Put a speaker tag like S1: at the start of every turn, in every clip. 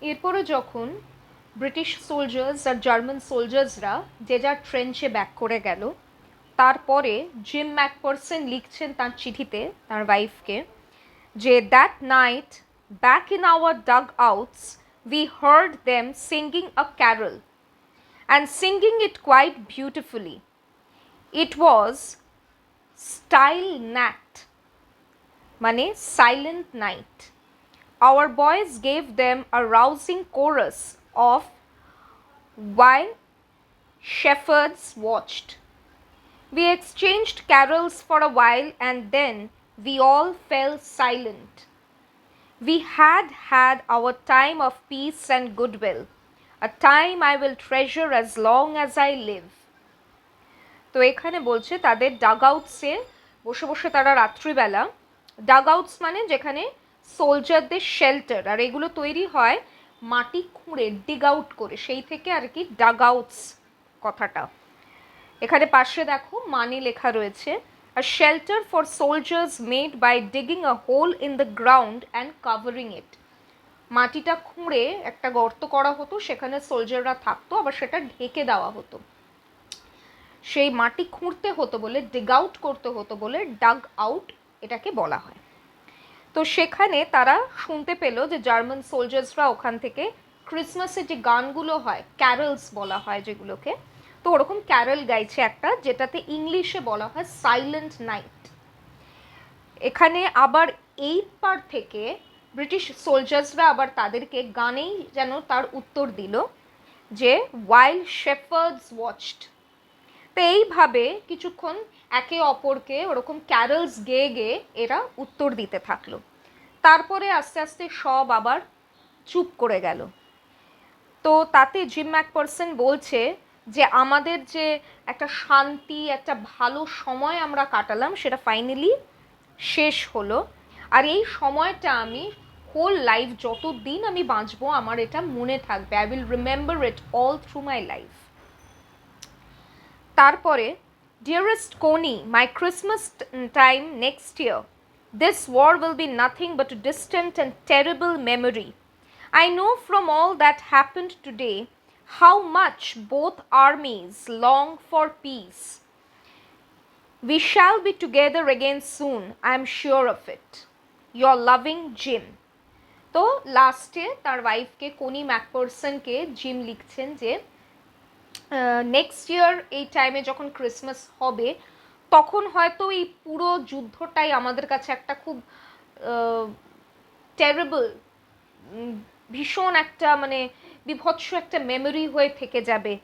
S1: এরপরে যখন British soldiers আর German সোলজার্সরা যে যার ট্রেঞ্চে ব্যাক করে গেল, তারপরে জিম ম্যাকপারসন লিখছেন তার চিঠিতে তার ওয়াইফকে যে that night back in our dugouts we heard them singing a carol and singing it quite beautifully. It was Stille Nacht, মানে silent night. Our boys gave them a rousing chorus of while shepherds watched. We exchanged carols for a while and then we all fell silent. We had had our time of peace and goodwill, a time I will treasure as long as I live. তো এখানে বলছে তাদের dug আউটসে বসে বসে তারা রাত্রিবেলা, dug outs মানে যেখানে সোলজারদের শেল্টার, আর এগুলো তৈরি হয় মাটি খুঁড়ে ডিগ আউট করে, সেই থেকে আর কি ডাগ আউটস কথাটা। এখানে পাশে দেখো মানে লেখা রয়েছে a shelter for soldiers made by digging a hole in the ground and covering it. মাটিটা খুঁড়ে একটা গর্ত করা হতো, সেখানে সোলজাররা থাকতো, আবার সেটা ঢেকে দেওয়া হতো। সেই মাটি খুঁড়তে হতো বলে, ডিগ আউট করতে হতো বলে ডাগ আউট এটাকে বলা হয়। তো সেখানে তারা শুনতে পেল যে জার্মান সোলজার্সরা ওখান থেকে ক্রিসমাসে যে গানগুলো হয়, ক্যারলস বলা হয় যেগুলোকে, তো ওরকম ক্যারল গাইছে একটা, যেটাতে ইংলিশে বলা হয় সাইলেন্ট নাইট। এখানে আবার এই পার্ট থেকে ব্রিটিশ সোলজার্সরা আবার তাদেরকে গানেই যেন তার উত্তর দিল যে ওয়াইল শেফার্ডস ওয়াচড। তো এইভাবে কিছুক্ষণ একে অপরকে ওরকম ক্যারলস গেয়ে গেয়ে এরা উত্তর দিতে থাকলো। তারপরে আস্তে আস্তে সব আবার চুপ করে গেল। তো তাতে জিম ম্যাকপারসন বলছে যে আমাদের যে একটা শান্তি, একটা ভালো সময় আমরা কাটালাম, সেটা ফাইনালি শেষ হলো। আর এই সময়টা আমি হোল লাইফ, যতদিন আমি বাঁচবো আমার এটা মনে থাকবে। I will remember it all through my life. তারপরে dearest Connie, my Christmas time next year, this war will be nothing but a distant and terrible memory. I know from all that happened today how much both armies long for peace. We shall be together again soon, I am sure of it. Your loving Jim. তো লাস্টে তার ওয়াইফকে, কোনি ম্যাকপারসনকে gym লিখছেন যে next year এই টাইমে যখন Christmas হবে, তখন হয়তো এই পুরো যুদ্ধটাই আমাদের কাছে একটা খুব টেরিবল, ভীষণ একটা মানে বিভৎস একটা মেমোরি হয়ে থেকে যাবে।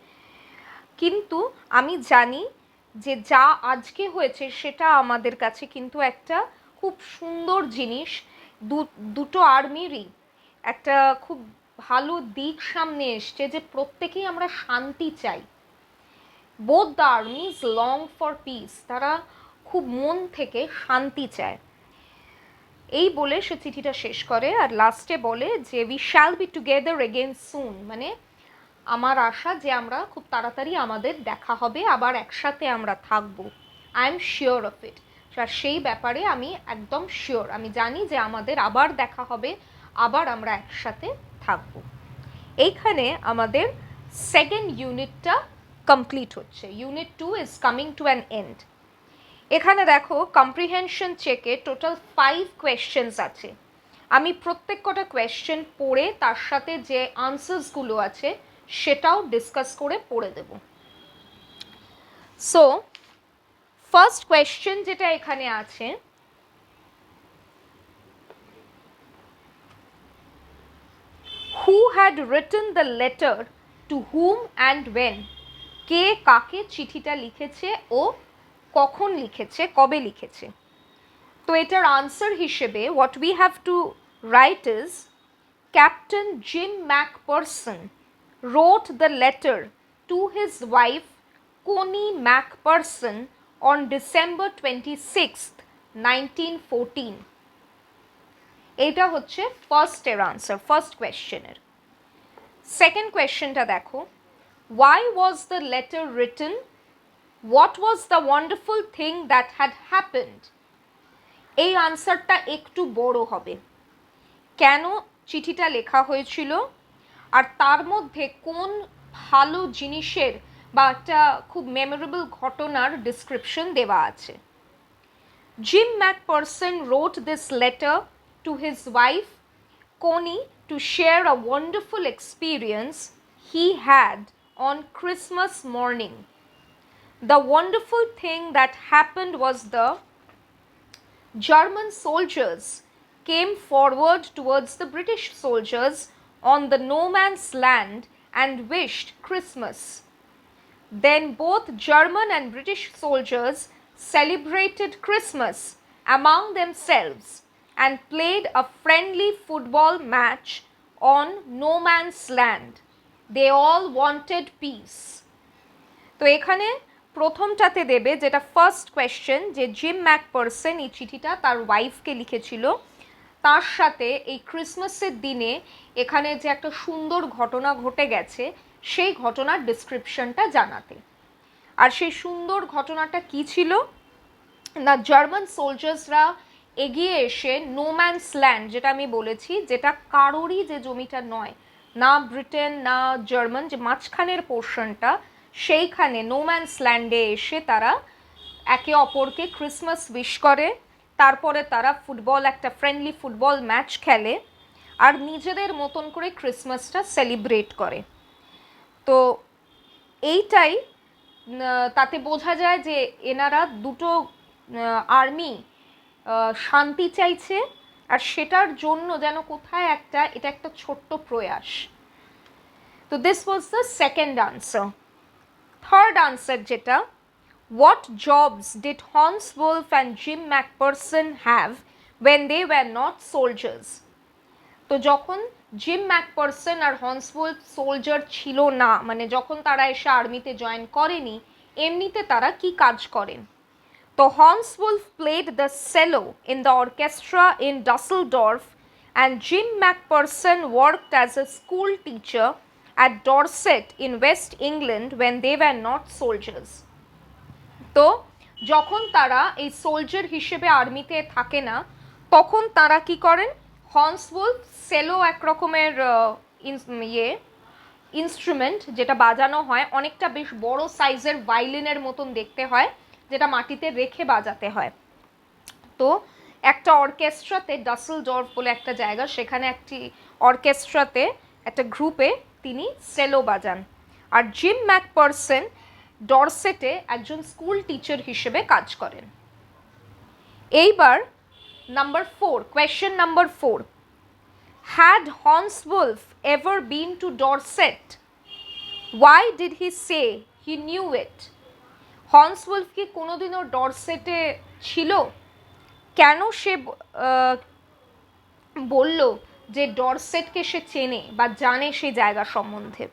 S1: কিন্তু আমি জানি যে যা আজকে হয়েছে সেটা আমাদের কাছে কিন্তু একটা খুব সুন্দর জিনিস। দুটো আর্মিরই একটা খুব ভালো দিক সামনে এসছে, যে প্রত্যেকেই আমরা শান্তি চাই। Both the army's long for piece, তারা খুব মন থেকে শান্তি চায়। এই বলে সে চিঠিটা শেষ করে, আর লাস্টে বলে যে we shall be together again soon, মানে আমার আশা যে আমরা খুব তাড়াতাড়ি আমাদের দেখা হবে, আবার একসাথে আমরা থাকবো। I am sure of it, আর সেই ব্যাপারে আমি একদম শিওর, আমি জানি যে আমাদের আবার দেখা হবে, আবার আমরা একসাথে থাকবো। এইখানে আমাদের সেকেন্ড ইউনিটটা কমপ্লিট হচ্ছে। Unit 2 is coming to an end. এখানে দেখো কম্প্রিহেনশন চেকে টোটাল 5 কোয়েশ্চেন্স আছে। আমি প্রত্যেক কটা কোয়েশ্চেন পড়ে তার সাথে যে আনসার্সগুলো আছে সেটাও ডিসকাস করে পড়ে দেব। সো ফার্স্ট কোয়েশ্চেন যেটা এখানে আছে, who had written the letter to whom and when? কে কাকে চিঠিটা লিখেছে ও কখন লিখেছে, কবে লিখেছে? তো এটার আনসার হিসেবে what we have to write is Captain Jim McPherson wrote the letter to his wife Connie MacPherson on December 26th, 1914. এটা হচ্ছে ফার্স্টের আনসার, ফার্স্ট কোয়েশ্চেনের। সেকেন্ড কোয়েশ্চেনটা দেখো, why was the letter written? What was the wonderful thing that had happened? এই আনসারটা একটু বড় হবে। কেন চিঠিটা লেখা হয়েছিল, আর তার মধ্যে কোন ভালো জিনিসের বা একটা খুব মেমোরেবল ঘটনার ডিসক্রিপশন দেওয়া আছে। Jim McPherson wrote this letter to his wife Connie to share a wonderful experience he had on Christmas morning. The wonderful thing that happened was the German soldiers came forward towards the British soldiers on the no man's land and wished Christmas. Then both German and British soldiers celebrated Christmas among themselves and played a friendly football match on no man's land. They all wanted peace. তো এখানে প্রথমটাতে দেবে যেটা first question, যে gym ম্যাকপারসন এই চিঠিটা তার ওয়াইফকে লিখেছিল, তার সাথে এই ক্রিসমাসের দিনে এখানে যে একটা সুন্দর ঘটনা ঘটে গেছে সেই ঘটনার ডিসক্রিপশনটা জানাতে। আর সেই সুন্দর ঘটনাটা কি ছিল না, জার্মান সোলজার্সরা এগিয়ে এসে নো ম্যানস ল্যান্ড, যেটা আমি বলেছি, যেটা কারোরই যে জমিটা নয়, না ব্রিটেন না জার্মান, যে মাঝখানের পোর্শনটা, সেইখানে নো ম্যানস ল্যান্ডে এসে তারা একে অপরকে ক্রিসমাস উইশ করে, তারপরে তারা ফুটবল, একটা ফ্রেন্ডলি ফুটবল ম্যাচ খেলে আর নিজেদের মতন করে ক্রিসমাসটা সেলিব্রেট করে। তো এইটাই তাতে বোঝা যায় যে এনারা দুটো আর্মি শান্তি চাইছে, আর সেটার জন্য যেন কোথায় একটা, এটা একটা ছোট্ট প্রয়াস। তো this was the second answer. Third answer যেটা, what jobs did Hans Wolf and Jim McPherson have when they were not soldiers? তো যখন জিম ম্যাকপারসন আর হন্স ওলফ সোলজার ছিল না, মানে যখন তারা এসে আর্মিতে জয়েন করেনি, এমনিতে তারা কি কাজ করেন? তো Hans Wolf played the cello in the orchestra in Dusseldorf and Jim McPherson worked as a school teacher at Dorset in West England when they were not soldiers. তো যখন তারা এই সোলজার হিসেবে আর্মিতে থাকে না, তখন তারা কি করেন, হন্স ওলফ সেলো এক রকমের ইনস্ট্রুমেন্ট যেটা বাজানো হয়, অনেকটা বেশ বড় সাইজের ভায়োলিনের মতন দেখতে হয়, যেটা মাটিতে রেখে বাজাতে হয়। তো একটা অর্কেস্ট্রাতে, ডাসেলডর্ফ বলে একটা জায়গা, সেখানে একটি অর্কেস্ট্রাতে একটা গ্রুপে তিনি সেলো বাজান। আর জিম ম্যাকপারসন ডরসেটে একজন স্কুল টিচার হিসেবে কাজ করেন। এইবার number 4, question number 4, had Hans Wolf ever been to Dorset? Why did he say he knew it? Honours wolf কি কোনোদিনও ডরসেটে ছিল? কেন সে বলল যে ডরসেটকে সে চেনে বা জানে সেই জায়গা সম্বন্ধে?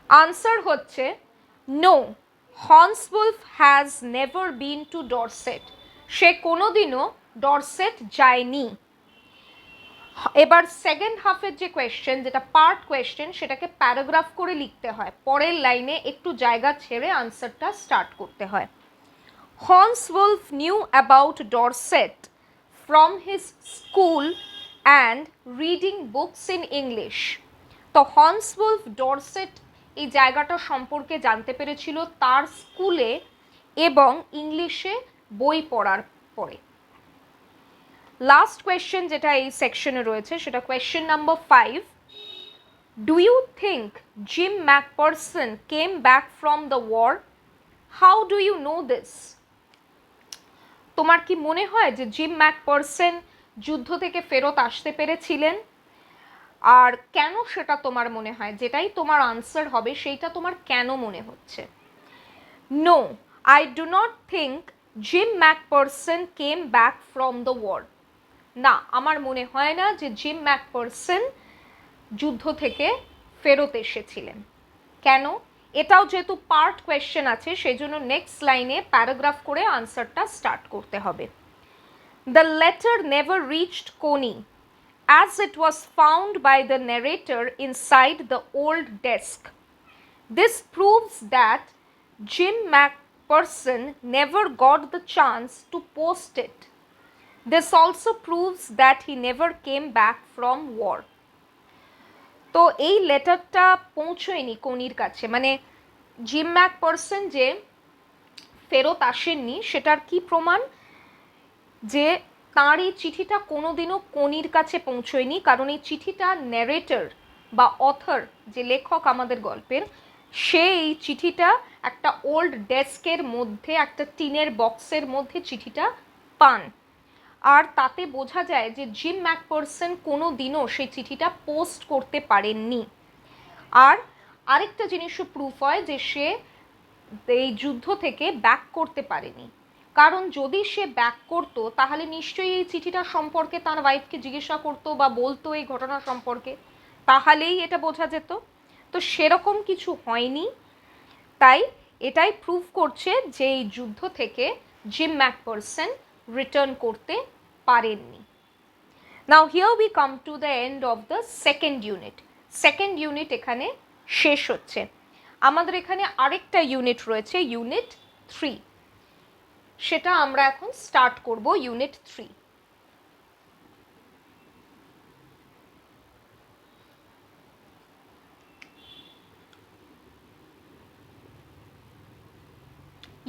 S1: আনসার হচ্ছে no, Hans Wolf has never been to Dorset. সে কোনোদিনও ডরসেট যায়নি। এবার সেকেন্ড হাফের যে কোয়েশ্চেন, যেটা পার্ট কোয়েশ্চেন, সেটাকে প্যারাগ্রাফ করে লিখতে হয়, পরের লাইনে একটু জায়গা ছেড়ে আনসারটা স্টার্ট করতে হয়। Honours wolf new about Dorset from his school and reading books in English. তো হন্স ওলফ ডরসেট এই জায়গাটা সম্পর্কে জানতে পেরেছিল তার স্কুলে এবং ইংলিশে বই পড়ার পরে। লাস্ট কোয়েশ্চেন যেটা এই সেকশনে রয়েছে সেটা question number 5, do you think Jim McPherson came back from the war? How do you know this? তোমার কি মনে হয় যে জিম ম্যাকপারসন যুদ্ধ থেকে ফেরত আসতে পেরেছিলেন? আর কেন সেটা তোমার মনে হয়? যেটাই তোমার আনসার হবে সেইটা তোমার কেন মনে হচ্ছে? No, I do not think Jim McPherson came back from the war. না, আমার মনে হয় না যে জিম ম্যাকপারসন যুদ্ধ থেকে ফেরত এসেছিলেন। কেন? এটাও যেহেতু পার্ট কোয়েশ্চেন আছে, সেই জন্য নেক্সট লাইনে প্যারাগ্রাফ করে আনসারটা স্টার্ট করতে হবে। The letter never reached Connie as it was found by the narrator inside the old desk. This proves that Jim McPherson never got the chance to post it. This also proves that he never came back from war. তো এই লেটারটা পৌঁছয়নি কোনির কাছে, মানে gym ম্যাকপারসন যে ফেরত আসেননি সেটার কি প্রমাণ, যে তাঁর এই চিঠিটা কোনোদিনও কোনির কাছে পৌঁছয়নি, কারণ এই চিঠিটা ন্যারেটর বা অথর, যে লেখক আমাদের গল্পের, সে এই চিঠিটা একটা ওল্ড ডেস্কের মধ্যে, একটা টিনের বক্সের মধ্যে চিঠিটা পান। আর তাতে বোঝা যায় যে জিম ম্যাকপারসন কোনো দিনও সেই চিঠিটা পোস্ট করতে পারেননি। আর আরেকটা জিনিসও প্রুফ হয় যে সে এই যুদ্ধ থেকে ব্যাক করতে পারেনি, কারণ যদি সে ব্যাক করতো তাহলে নিশ্চয়ই এই চিঠিটা সম্পর্কে তার ওয়াইফকে জিজ্ঞাসা করতো বা বলতো এই ঘটনা সম্পর্কে, তাহলেই এটা বোঝা যেত। তো সেরকম কিছু হয়নি, তাই এটাই প্রুফ করছে যে এই যুদ্ধ থেকে জিম ম্যাকপারসন রিটার্ন করতে পারেননি। Now here we come to the end of the second unit. Second unit এখানে শেষ হচ্ছে। আমাদের এখানে আরেকটা ইউনিট রয়েছে, ইউনিট 3, সেটা আমরা এখন স্টার্ট করব। ইউনিট 3,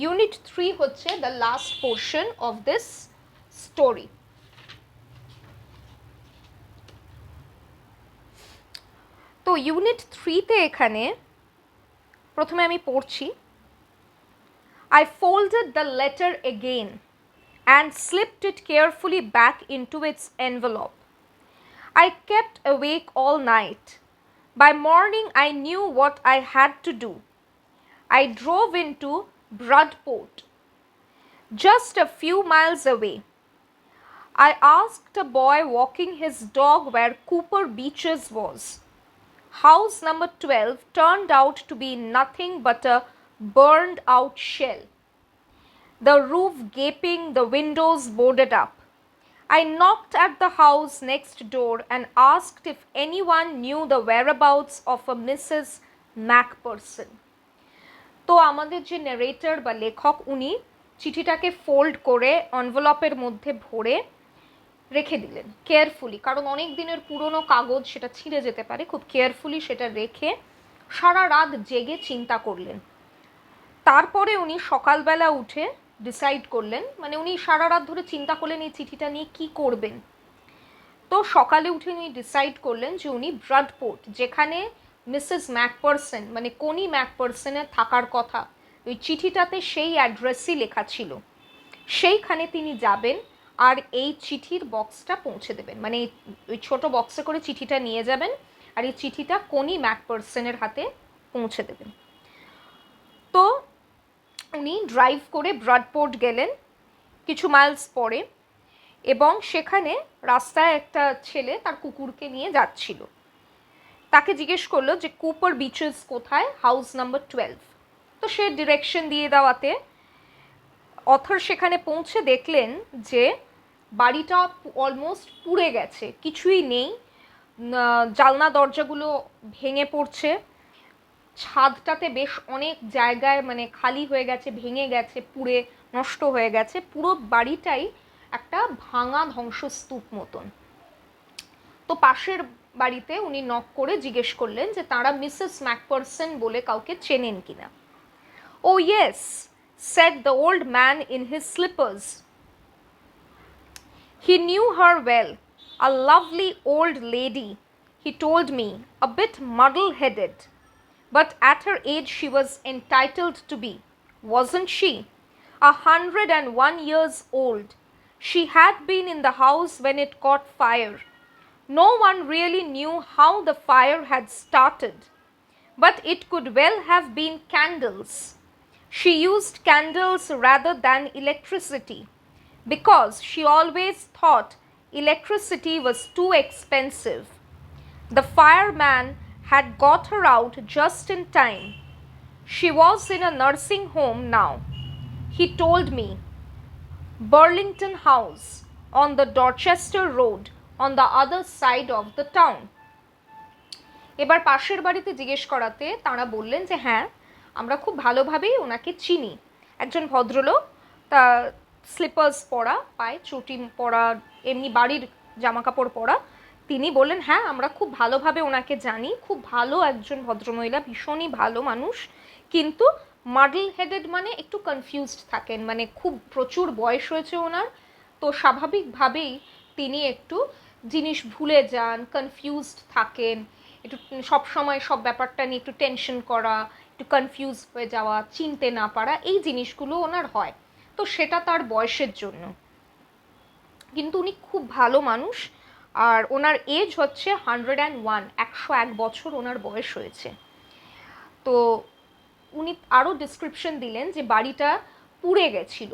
S1: ইউনিট 3 হচ্ছে the last portion of this story. তো ইউনিট 3তে এখানে প্রথমে আমি পড়ছি। I folded the letter again and slipped it carefully back into its envelope. I kept awake all night. By morning, I knew what I had to do. I drove into Bradport, just a few miles away. I asked a boy walking his dog where Cooper Beaches was. House number 12 turned out to be nothing but a burned out shell. The roof gaping, the windows boarded up. I knocked at the house next door and asked if anyone knew the whereabouts of a Mrs. Macpherson. তো আমাদের যে narrator বা লেখক, উনি চিঠিটাকে fold করে এনভেলপের মধ্যে ভরে রেখে দিলেন কেয়ারফুলি, কারণ অনেক দিনের পুরনো কাগজ, সেটা ছিঁড়ে যেতে পারে। খুব কেয়ারফুলি সেটা রেখে সারা রাত জেগে চিন্তা করলেন। তারপরে উনি সকালবেলা উঠে ডিসাইড করলেন, মানে উনি সারা রাত ধরে চিন্তা করলেন এই চিঠিটা নিয়ে কী করবেন। তো সকালে উঠে উনি ডিসাইড করলেন যে উনি ব্রাডপোর্ট, যেখানে মিসেস ম্যাকপারসন মানে কোনি ম্যাকপারসনের থাকার কথা, ওই চিঠিটাতে সেই অ্যাড্রেসই লেখা ছিল, সেইখানে তিনি যাবেন আর এই চিঠির বক্সটা পৌঁছে দেবেন। মানে ওই ছোট বক্সে করে চিঠিটা নিয়ে যাবেন আর এই চিঠিটা কোনি ম্যাকপারসনের হাতে পৌঁছে দেবেন। তো উনি ড্রাইভ করে ব্রাডপোর্ট গেলেন কিছু মাইলস পরে, এবং সেখানে রাস্তায় একটা ছেলে তার কুকুরকে নিয়ে যাচ্ছিল। তাকে জিজ্ঞেস করলো যে কুপার বিচেস কোথায়, হাউস নাম্বার 12। তো সে ডিরেকশন দিয়ে দেওয়াতে অথর সেখানে পৌঁছে দেখলেন যে বাড়িটা অলমোস্ট পুড়ে গেছে, কিছুই নেই, জানলা দরজাগুলো ভেঙে পড়ছে, ছাদটাতে বেশ অনেক জায়গায় মানে খালি হয়ে গেছে, ভেঙে গেছে, পুড়ে নষ্ট হয়ে গেছে, পুরো বাড়িটাই একটা ভাঙা ধ্বংসস্তূপ মতন। তো পাশের বাড়িতে উনি নক করে জিজ্ঞেস করলেন যে তারা মিসেস ম্যাকপারসন বলে কাউকে চেনেন কিনা। ও yes, said the old man in his slippers. He knew her well, a lovely old lady, he told me, a bit muddle-headed. But at her age she was entitled to be, wasn't she? 101 years old. She had been in the house when it caught fire. No one really knew how the fire had started, but it could well have been candles. She used candles rather than electricity, because she always thought electricity was too expensive. The fireman had got her out just in time. She was in a nursing home now, he told me. Burlington House, on the Dorchester Road, on the other side of the town. এবার পাশের বাড়িতে জিজ্ঞেস করাতে তারা বললেন যে হ্যাঁ, আমরা খুব ভালোভাবেই ওনাকে চিনি, একজন ভদ্রলোক, তা স্লিপার্স পরা, পায়ে চটি পরা, এমনি বাড়ির জামাকাপড় পরা, তিনি বললেন হ্যাঁ আমরা খুব ভালোভাবে ওনাকে জানি, খুব ভালো একজন ভদ্রমহিলা, ভীষণই ভালো মানুষ, কিন্তু মাডল হেডেড মানে একটু কনফিউজড থাকেন, মানে খুব প্রচুর বয়স হয়েছে ওনার, তো স্বাভাবিকভাবেই তিনি একটু জিনিস ভুলে যান, কনফিউজড থাকেন, একটু সবসময় সব ব্যাপারটা নিয়ে একটু টেনশন করা, একটু কনফিউজ হয়ে যাওয়া, চিনতে না পারা, এই জিনিসগুলো ওনার হয়। তো সেটা তার বয়সের জন্য, কিন্তু উনি খুব ভালো মানুষ। আর ওনার এজ হচ্ছে 101, 101 বছর ওনার বয়স হয়েছে। তো উনি আরও ডিসক্রিপশন দিলেন যে বাড়িটা পুড়ে গেছিল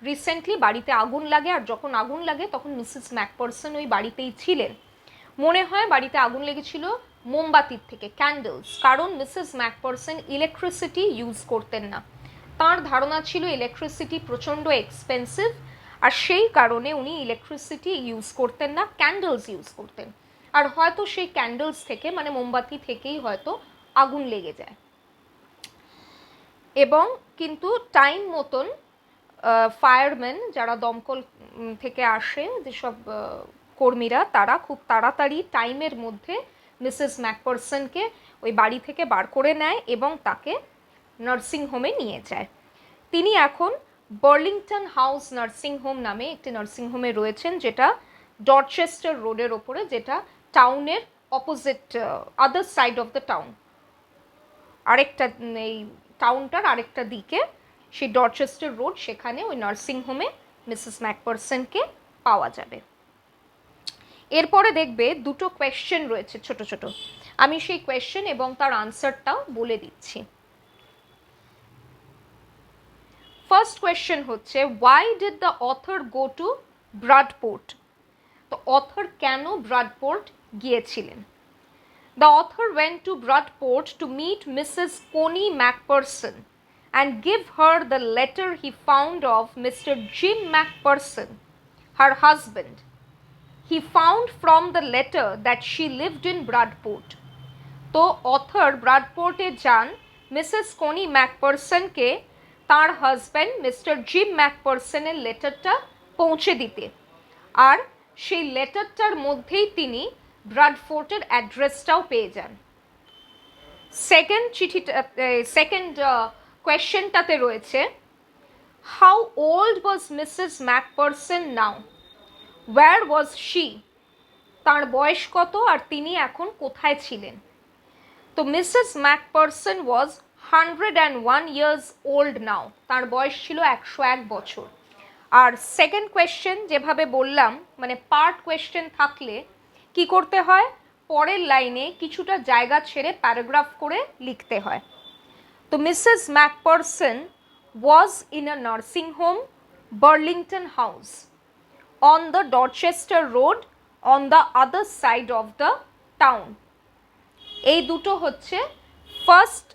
S1: রিসেন্টলি, বাড়িতে আগুন লাগে, আর যখন আগুন লাগে তখন মিসেস ম্যাকপারসন ওই বাড়িতেই ছিলেন। মনে হয় বাড়িতে আগুন লেগেছিল মোমবাতির থেকে, ক্যান্ডেলস, কারণ মিসেস ম্যাকপারসন ইলেকট্রিসিটি ইউজ করতেন না। তার ধারণা ছিল ইলেকট্রিসিটি প্রচণ্ড এক্সপেন্সিভ, আর সেই কারণে উনি ইলেকট্রিসিটি ইউজ করতেন না, ক্যান্ডেলস ইউজ করতেন। আর হয়তো সেই ক্যান্ডেলস থেকে, মানে মোমবাতি থেকেই হয়তো আগুন লেগে যায়। এবং কিন্তু টাইম মতন ফায়ারম্যান, যারা দমকল থেকে আসে, যেসব কর্মীরা, তারা খুব তাড়াতাড়ি টাইমের মধ্যে মিসেস ম্যাকপারসনকে ওই বাড়ি থেকে বার করে নেয় এবং তাকে নার্সিংহোমে নিয়ে যায়। তিনি এখন বার্লিংটন হাউস নার্সিংহোম নামে একটি নার্সিংহোমে রয়েছেন, যেটা ডরচেস্টার রোডের ওপরে, যেটা টাউনের opposite, other side of the town, আরেকটা, এই টাউনটার আরেকটা দিকে সেই ডরচেস্টার রোড, সেখানে ওই নার্সিংহোমে মিসেস ম্যাকপারসনকে পাওয়া যাবে। এরপরে দেখবে দুটো কোয়েশ্চেন রয়েছে ছোট ছোট, আমি সেই কোয়েশ্চেন এবং তার আনসারটাও বলে দিচ্ছি। ফার্স্ট কোয়েশ্চেন হচ্ছে, why did the author go to Bradport? তো অথর কেন ব্রাডপোর্ট গিয়েছিলেন? The author went to Bradport to meet Mrs. Connie Macpherson and give her the letter he found of Mr. Jim Macpherson, her husband. He found from the letter that she lived in Bradport. তো author ব্রাডপোর্টে যান Mrs কোনি ম্যাকপারসনকে তার husband mister gym ম্যাকপারসনের লেটারটা পৌঁছে দিতে, আর সেই লেটারটার মধ্যেই তিনি ব্রাডফোর্টের অ্যাড্রেসটাও পেয়ে যান। সেকেন্ড কোয়েশ্চেনটাতে রয়েছে, how old was Mrs McPherson now, where was she? তার বয়স কত আর তিনি এখন কোথায় ছিলেন? তো Mrs McPherson was 101 years old now, তার বয়স ছিল 101 বছর। আর সেকেন্ড কোয়েশ্চেন যেভাবে বললাম, মানে পার্ট কোয়েশ্চেন থাকলে কি করতে হয়, পরের লাইনে কিছুটা জায়গা ছেড়ে প্যারাগ্রাফ করে লিখতে হয়। তো Mrs McPherson was in a nursing home, Burlington House, on the Dorchester Road, on the other side of the town. এই দুটো হচ্ছে ফার্স্ট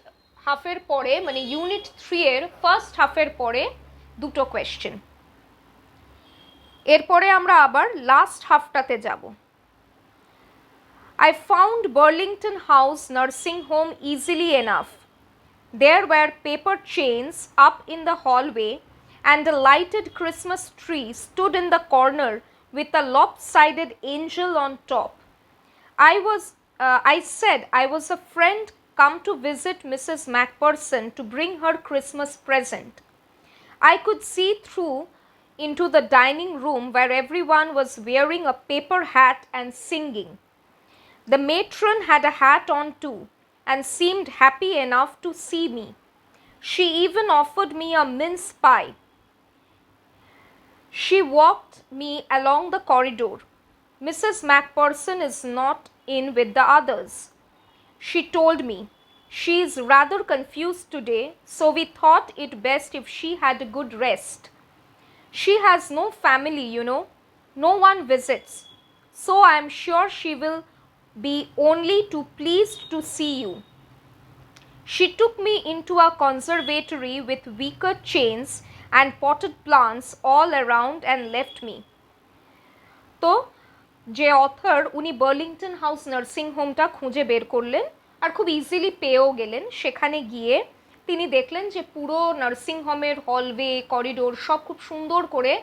S1: হাফের পরে, মানে ইউনিট 3 এর ফার্স্ট হাফের পরে দুটো কোয়েশ্চেন। এরপরে আমরা আবার লাস্ট হাফটাতে যাব। I found Burlington House nursing home easily enough. There were paper chains up in the hallway and a lighted Christmas tree stood in the corner with a lopsided angel on top. I said I was a friend come to visit Mrs. Macpherson to bring her Christmas present. I could see through into the dining room where everyone was wearing a paper hat and singing. The matron had a hat on too and seemed happy enough to see me. She even offered me a mince pie. She walked me along the corridor. Mrs. Macpherson is not in with the others, she told me. She is rather confused today, so we thought it best if she had a good rest. She has no family, you know. No one visits. So I am sure she will be only too pleased to see you. She took me into a conservatory with wicker chains and potted plants all around and left me. তো যে author, উনি Burlington house nursing হোমটা খুঁজে বের করলেন আর খুব easily পেয়েও গেলেন। সেখানে গিয়ে তিনি দেখলেন যে পুরো নার্সিং হোমের হলওয়ে, করিডোর সব খুব সুন্দর করে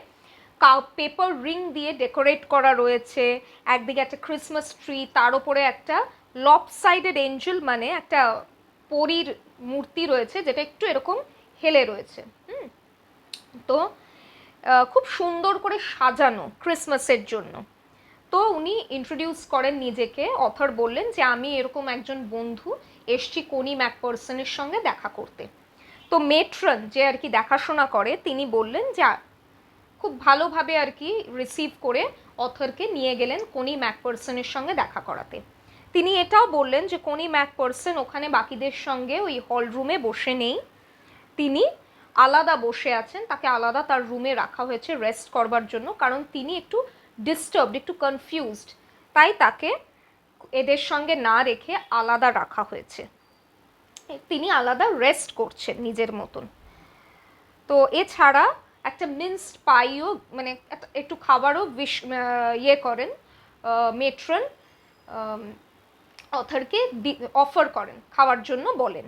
S1: পেপার রিং দিয়ে ডেকোরেট করা রয়েছে, একদিকে একটা ক্রিসমাস ট্রি, তার উপরে একটা লপসাইডেড এঞ্জেল মানে একটা পরীর মূর্তি রয়েছে যেটা একটু এরকম হেলে রয়েছে। তো খুব সুন্দর করে সাজানো ক্রিসমাসের জন্য। তো উনি ইন্ট্রোডিউস করেন নিজেকে, অথর বললেন যে আমি এরকম একজন বন্ধু এসছি কোনি ম্যাকপারসনের সঙ্গে দেখা করতে। তো মেট্রন যে আর কি দেখাশোনা করে তিনি বললেন যে খুব ভালোভাবে আর কি রিসিভ করে অথরকে নিয়ে গেলেন কোনি ম্যাকপারসনের সঙ্গে দেখা করাতে। তিনি এটাও বললেন যে কোনি ম্যাকপারসন ওখানে বাকিদের সঙ্গে ওই হল রুমে বসে নেই, তিনি আলাদা বসে আছেন, তাকে আলাদা তার রুমে রাখা হয়েছে রেস্ট করবার জন্য, কারণ তিনি একটু ডিস্টার্বড, একটু কনফিউজড, তাই তাকে এদের সঙ্গে না রেখে আলাদা রাখা হয়েছে, তিনি আলাদা রেস্ট করছেন নিজের মতন। তো এছাড়া একটা মিন্সড পাইও মানে একটু খাবারও ইয়ে করেন মেট্রন, অথরকে অফার করেন, খাওয়ার জন্য বলেন।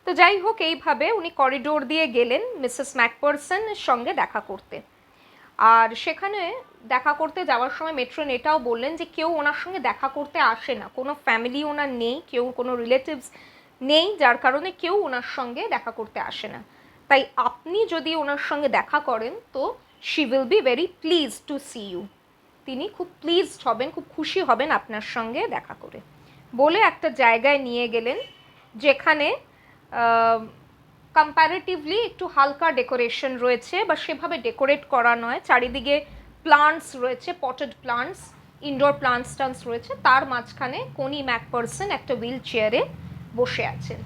S1: তো যাই হোক, এইভাবে উনি করিডোর দিয়ে গেলেন মিসেস ম্যাকপারসনের সঙ্গে দেখা করতে। আর সেখানে দেখা করতে যাওয়ার সময় মেট্রন এটাও বললেন যে কেউ ওনার সঙ্গে দেখা করতে আসে না, কোনো ফ্যামিলি ওনার নেই, কেউ কোনো রিলেটিভস নেই, যার কারণে কেউ ওনার সঙ্গে দেখা করতে আসে না। তাই আপনি যদি ওনার সঙ্গে দেখা করেন তো she will be very please to see you, তিনি খুব প্লিজড হবেন, খুব খুশি হবেন আপনার সঙ্গে দেখা করে, বলে একটা জায়গায় নিয়ে গেলেন যেখানে কম্প্যারেটিভলি একটু হালকা ডেকোরেশন রয়েছে, বা সেভাবে ডেকোরেট করা নয়, চারিদিকে প্লান্টস রয়েছে, পটেড প্লান্টস, ইনডোর প্লান্টস টান্টস রয়েছে, তার মাঝখানে কোনি ম্যাকপারসন একটা হুইল চেয়ারে বসে আছেন।